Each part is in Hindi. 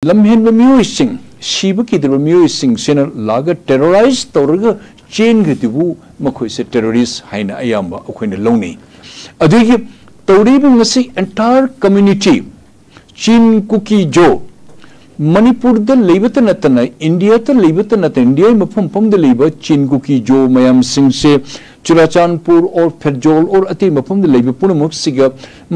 लम्हेंब मियोइसिंग शिब किदब मियोइसिंग लाग टेरराइज तौरग चेनगदिबु मखोइसे टेररिस्ट हाइना अयाम्बा अखोइना लौनी अदुगी तौरीब ngasi entire community Chin Kuki Zo Manipur द लेबत नतना इंडिया त लेबत नत इंडिया मफम फम द लेब चीन कुकी जो मयाम सिंह से चुराचानपुर और फेरजोल और अति मफम द लेब पुनमुख सिग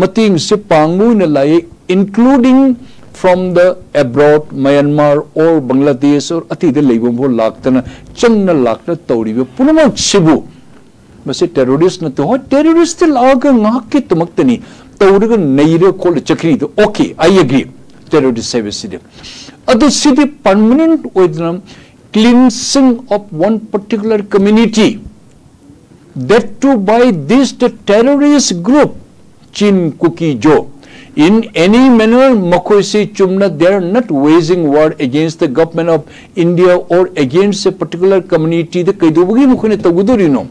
मतिंग से पांगु न लाए including from the abroad Myanmar or Bangladesh or ati de leibombo laktana changna lakna tawribe punamak sibu mase terrorist na to terrorist laga ngak ki tumaktani tawriga neire kol chakri do okay I agree terrorist service de adu sidi permanent oidnam cleansing of one particular community that too by this the terrorist group Chin Kuki Jo in any manner Makoisi Chumna they are not waging war against the government of India or against a particular community the Kaidubugi Mukune Tagudurino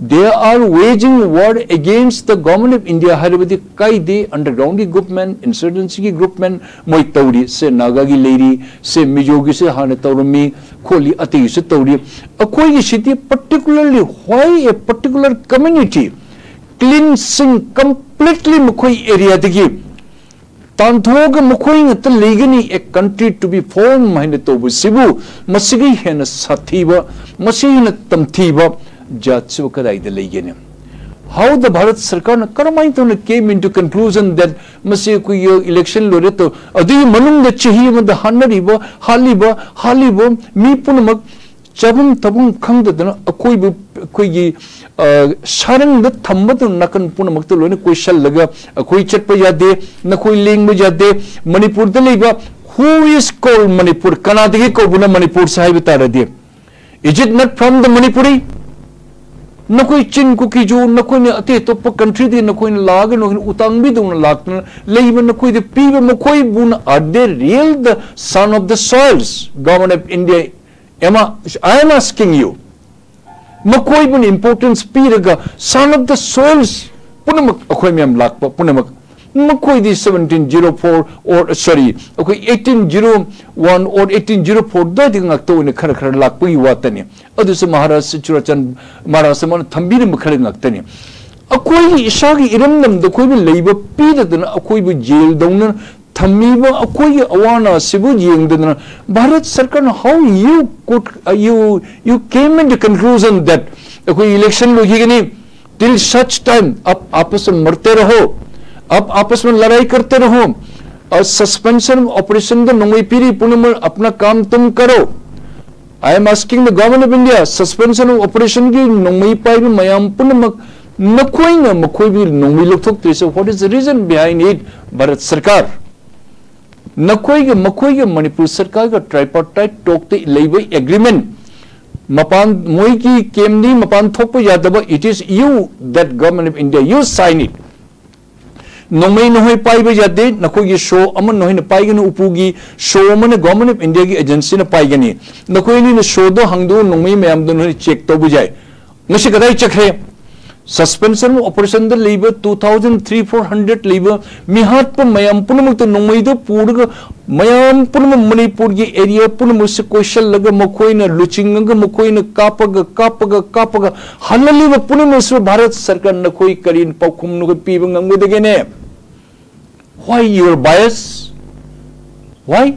they are waging war against the government of India Haribadi Kaide underground groupment insurgency groupment Moi Tauri se Nagagi lady se Mijogi se Hanataurumi Koli Ati se Tauri a Koi city particularly why a particular community cleansing completely Mukoi area digi Tanthoga Mukoi at the Legani a country to be formed Mahinato Sibu Masigi Hen Sativa Masina Tamtiva Jatsukai the Legani. How the Bharat Sarkar Karamaitona came into conclusion that Masikuyo election Loreto Adi Manung the Chihim the Hanariba Haliba Mi Punamak Chabum Tabum Kangda Akoibu Koigi Sharan the Tambatu Nakan Punamakto Kushal Laga, a Kuichat Payade, Nakui Ling Mujade, Manipur the Liba, who is called Manipur, Kanadiki Kobuna Manipur Sahibitarade. Is it not from the Manipuri? Nakui Chin Kuki Ju, Nakuni Ate Topa country, the Nakuin Lag and Utangbidun Lakna, Layman Nakui the Piva Makoi Buna, are they real the son of the soils, government of India? Emma, I am asking you. Makoi bun importance piraga son of the soils punamak akoi miam lakpa punamak makoi di 1704 or sorry akoi 1801 or 1804 da ding akto ne khar khar lakpa yi watani adu se Maharashtra Churachan Maharashtra man thambir makhar ngaktani akoi ishagi iramnam da koi bi leiba pida dana akoi bi jail dawna thamiba akoi awana sibu yengdana Bharat Sarkar how you could you came into conclusion that akoi election logigani till such time आप आपस में मरते रहो आप आपस में लड़ाई करते रहो और सस्पेंशन ऑपरेशन द नोंगई पीरी पुनः अपना काम तुम करो I am asking the government of India suspension of operation की नोंगई पाई में मयाम पुनः मकोई भी नोंगई लोग थोक so what is the reason behind it Bharat सरकार Nakoi Manipur Sarkar का tripartite talk the labor agreement Mapan Moiki Kemni Mapan Thopo Yadaba it is you that government of India you sign it Nomai Nohoi Paiba Yade Nakoi show Aman Nohin Paigan Upugi show Aman government of India agency na Paigani Nakoi in show the Hangdo Nomai Mamdon check Tobujai Nashikarai Chakre suspension operation the labor 2300 labor mihat pa mayam punamuk to nomaido purga mayam punam Manipur gi area punamus koshal laga makoi na luchinga makoi na kapaga halali wa punamus Bharat Sarkar na koi karin pakum no pibang ngudegene why your bias why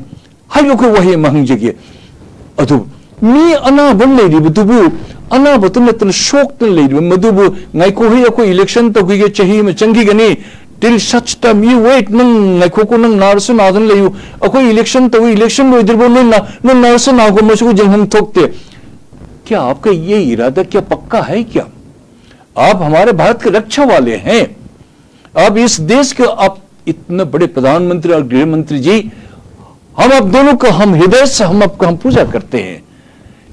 hayo ko wahi mangjege adu mi ana ban lady butubu ana batun shock to lady madubu ngaiko hi ko election to gi chahi me changi gani till such time you wait nang ngaiko ko nang narsu nadan leyu ako election to election lo idirbo na narsu na ko musu जब थोकते क्या आपका ये इरादा क्या पक्का है क्या आप हमारे भारत के रक्षा वाले हैं आप इस देश के आप इतने बड़े प्रधानमंत्री और गृह मंत्री जी हम आप दोनों को हम हृदय से हम आपको हम पूजा करते हैं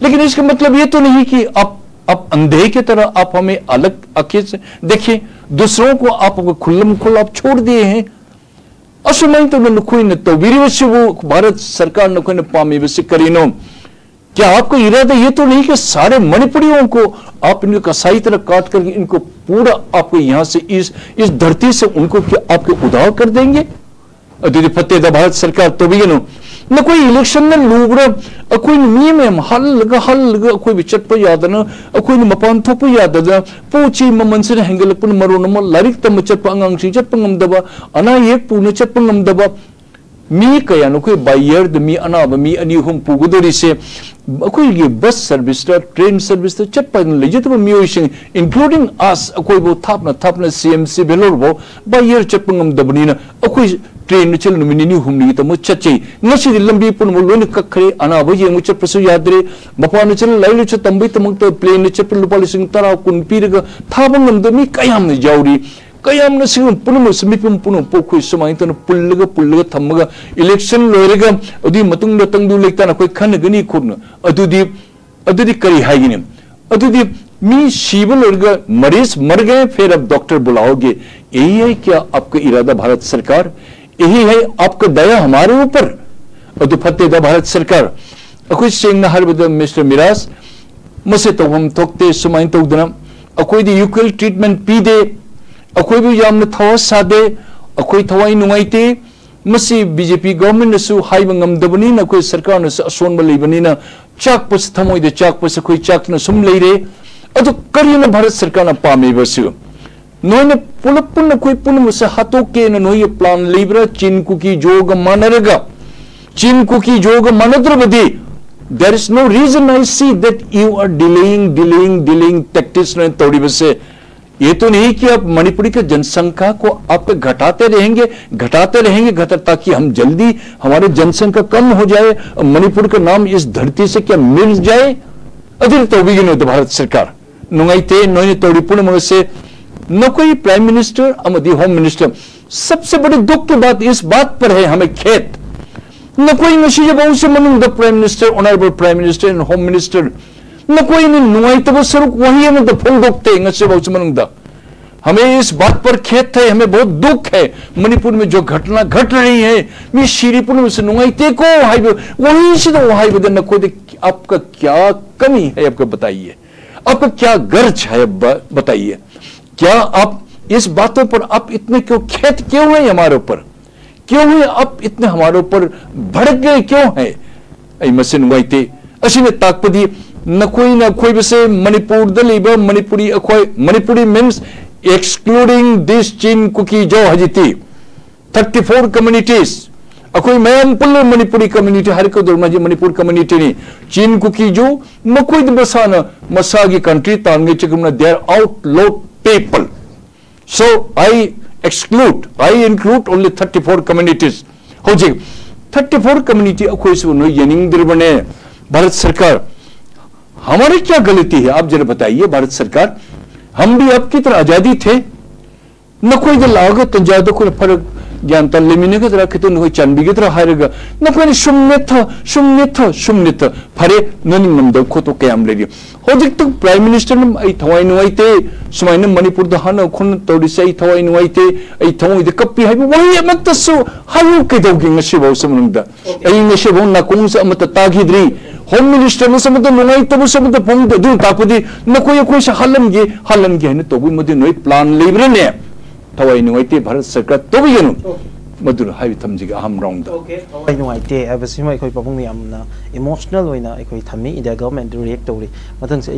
लेकिन इसका मतलब ये तो नहीं कि आप अंधे की तरह आप हमें अलग आंखें से देखिए दूसरों को आप खुल्लम खुल्ला आप छोड़ दिए हैं असमय तो नुकोई न तो वीरवश्य वो भारत सरकार नुकोई न पामी वैसे करीनो क्या आपका इरादा ये तो नहीं कि सारे मणिपुरियों को आप इनको कसाई तरह काट करके इनको पूरा आपको यहां से इस धरती से उनको क्या आपके उधार कर देंगे अदुदी फते दा भारत सरकार तो बिगनो न कोई इलेक्शन न लूबरा अकोई मी में हल अकोई बिचट प यादना अकोई मपान थोप याददा पोची ममनसे हेंगलपुन मरोन म लारिक तम चट प अंगांग सिं चट प ngमदबा अना एक पुन चट प ngमदबा मी कया नो कोई बायर द मी अनाब मी अनि हुम पुगुदोरी से अकोई ये बस सर्विस ट्रेन सर्विस चट प लेजिट ब मियोइसिंग इंक्लूडिंग अस अकोई बो थापना सीएमसी बेलोर बो बायर चट प ngमदबनी न अकोई ट्रेन चल नुमिनी हुमनी तम चचे नसी लंबी पुन लोन कखरे अनाब येंगु चपसु यादरे मपान चल लाइल च तंबई तमक प्लेन चप लुपा लिसिंग तरा कुन पीरग थाबं ngमदमी कयाम न जाउरी कयाम न सिंग पुन समिपम पुन पोखु समाय तन पुल्लग थमगा इलेक्शन लोरगा अदि मतुंग तंगदु लेक्ता न कोई खनगनी खुन अदुदी करी हाइगिने अदुदी मी शिवल लोरगा मरीज मर गए फिर अब डॉक्टर बुलाओगे यही है क्या आपका इरादा भारत सरकार यही है आपका दया हमारे ऊपर अदु फतेदा भारत सरकार अकोई सिंग हरबद मिस्टर मिराज मसे तो हम थोकते सुमाइन तौदना अकोई दी इक्वल ट्रीटमेंट पीदे अकोई भी याम थवा सादे अकोई थवाई नुंगाइते मसी बीजेपी गवर्नमेंट नसु हाइब ngमदबनी न कोई सरकार न असोन बलिबनी न चाक पस थमोई दे चाक पस कोई चाक न सुम लेरे अदु करिन भारत सरकार न पामे बसु नोने पुलपुन कोई पुन मुसे हाथों के नोये प्लान लिब्रा चीन कुकी जोग मानरगा चीन कुकी जोग मानद्रबदी there is no reason I see that you are delaying tactics न तोड़ी बसे ये तो नहीं कि आप मणिपुरी के जनसंख्या को आप घटाते रहेंगे ताकि हम जल्दी हमारे जनसंख्या कम हो जाए मणिपुर का नाम इस धरती से क्या मिल जाए अधीर तो भी भारत सरकार नुंगाइते नोने तोड़ी पुन से न कोई प्राइम मिनिस्टर अमदी होम मिनिस्टर सबसे बड़ी दुख की बात इस बात पर है हमें खेत न कोई नशीज बहुत से मनुंग द prime minister honourable prime minister and home minister न कोई ने नुआई तब सरुक वही हमें तो फुल दुखते नशे बहुत से मनुंग द हमें इस बात पर खेत है हमें बहुत दुख है मणिपुर में जो घटना घट रही है मैं शिरीपुर में से नुआईते को हाई वहीं से तो हाई बदन न कोई आपका क्या कमी है आपको बताइए आपका क्या गर्ज है बताइए क्या आप इस बातों पर आप इतने क्यों खेत क्यों है हमारे ऊपर क्यों है आप इतने हमारे ऊपर भड़क गए क्यों है ऐ मसिन वाइते असिने ताकपदी न कोई बसे मणिपुर दलीब मणिपुरी अखोय Manipuri means excluding this Chin Kuki Zo हजिती 34 कम्युनिटीज अखोय मैम पुल मणिपुरी कम्युनिटी हर को दुर्मा जी मणिपुर कम्युनिटी ने चीन कुकी जो मकोई बसाना मसागी कंट्री तांगे चकमना there आउटलोड people. So I include only 34 communities. हो जी 34 कम्युनिटी अखोई से उन्होंने यनिंग दिलबने भारत सरकार हमारी क्या गलती है आप जरा बताइए भारत सरकार हम भी आपकी तरह आजादी थे न कोई दिल आगे तो ज्यादा कोई फर्क ज्ञान तल लेमिने के तरह कितने न कोई चंबी की तरह हारेगा न कोई शुम्य था फरे ननी मंदो को तो क्या हम ले लियो हो दिख तो प्राइम मिनिस्टर ने आई थवाई नुआईते सुमाइन मणिपुर दहाना खुन तोड़ी से आई थवाई नुआईते आई थवाई दे कप्पी है वही मत सो हाउ के दोगे ngasi बाउ समनुंदा आई ngasi बाउ ना कुंग से मत तागिद्री होम मिनिस्टर ने समत नुआई तब समत पंग दु तापदी न कोई से हलन गे ने तो भी मदे नोई प्लान लेब्रे ने थवाई नुआईते भारत सरकार तो भी यनु मधुर हाई थमजिग अहम राउंड थवाई नुआईते अबसिमा अखोई पबुंग यामना इमोशनल होइना अखोई थमी इंडिया गवर्नमेंट रिएक्ट तौरी मथंग से